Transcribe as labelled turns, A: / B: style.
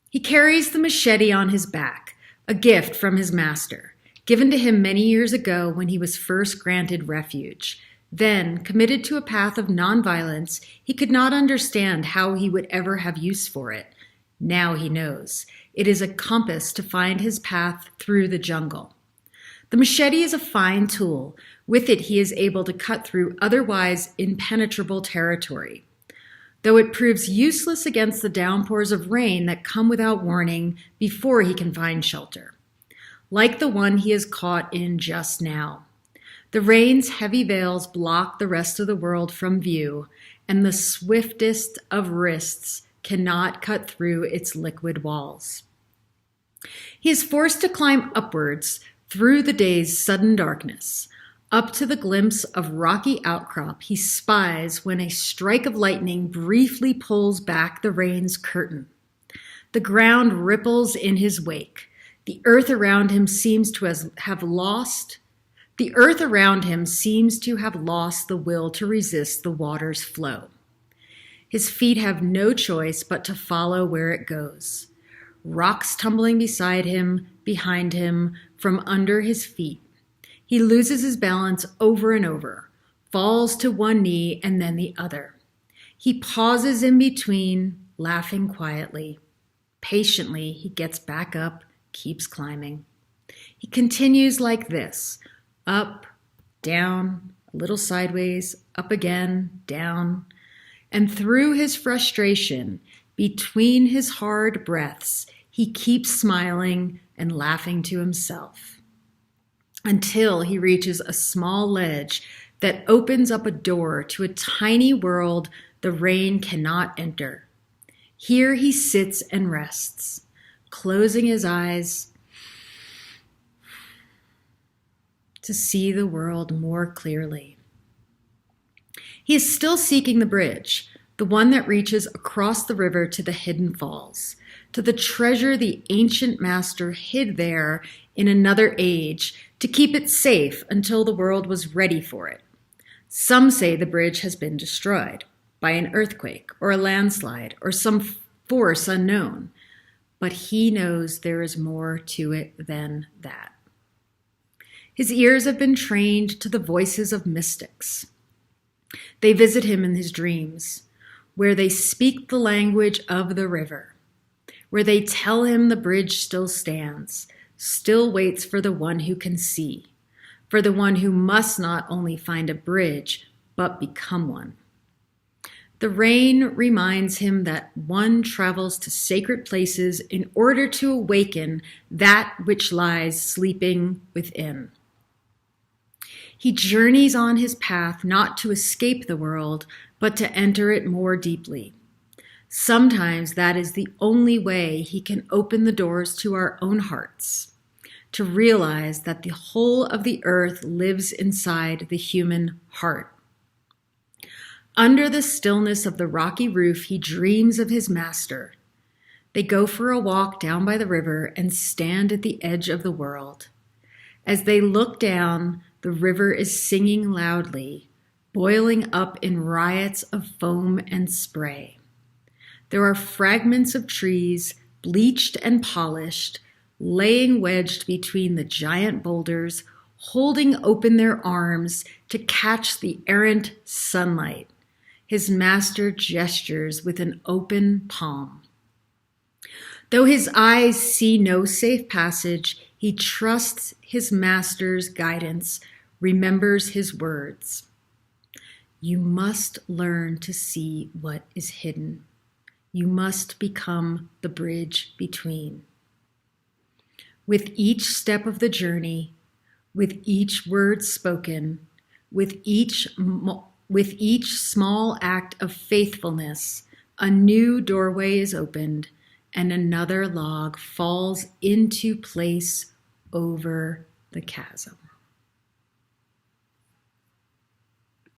A: He carries the machete on his back, a gift from his master, given to him many years ago when he was first granted refuge. Then, committed to a path of nonviolence, he could not understand how he would ever have use for it. Now he knows. It is a compass to find his path through the jungle. The machete is a fine tool. With it, he is able to cut through otherwise impenetrable territory. Though it proves useless against the downpours of rain that come without warning before he can find shelter, like the one he is caught in just now. The rain's heavy veils block the rest of the world from view, and the swiftest of wrists cannot cut through its liquid walls. He is forced to climb upwards through the day's sudden darkness. Up to the glimpse of rocky outcrop he spies when a strike of lightning briefly pulls back the rain's curtain. The ground ripples in his wake. The earth around him seems to have lost the will to resist the water's flow. His feet have no choice but to follow where it goes. Rocks tumbling beside him, behind him, from under his feet. He loses his balance over and over, falls to one knee and then the other. He pauses in between, laughing quietly. Patiently, he gets back up, keeps climbing. He continues like this, up, down, a little sideways, up again, down. And through his frustration, between his hard breaths, he keeps smiling and laughing to himself, until he reaches a small ledge that opens up a door to a tiny world the rain cannot enter. Here he sits and rests, closing his eyes to see the world more clearly. He is still seeking the bridge, the one that reaches across the river to the hidden falls, to the treasure the ancient master hid there in another age to keep it safe until the world was ready for it. Some say the bridge has been destroyed by an earthquake or a landslide or some force unknown, but he knows there is more to it than that. His ears have been trained to the voices of mystics. They visit him in his dreams, where they speak the language of the river, where they tell him the bridge still stands, still waits for the one who can see, for the one who must not only find a bridge, but become one. The rain reminds him that one travels to sacred places in order to awaken that which lies sleeping within. He journeys on his path not to escape the world, but to enter it more deeply. Sometimes that is the only way he can open the doors to our own hearts, to realize that the whole of the earth lives inside the human heart. Under the stillness of the rocky roof, he dreams of his master. They go for a walk down by the river and stand at the edge of the world. As they look down, the river is singing loudly, boiling up in riots of foam and spray. There are fragments of trees, bleached and polished, laying wedged between the giant boulders, holding open their arms to catch the errant sunlight. His master gestures with an open palm. Though his eyes see no safe passage, he trusts his master's guidance, remembers his words. You must learn to see what is hidden. You must become the bridge between. With each step of the journey, with each word spoken, with each small act of faithfulness, a new doorway is opened and another log falls into place over the chasm.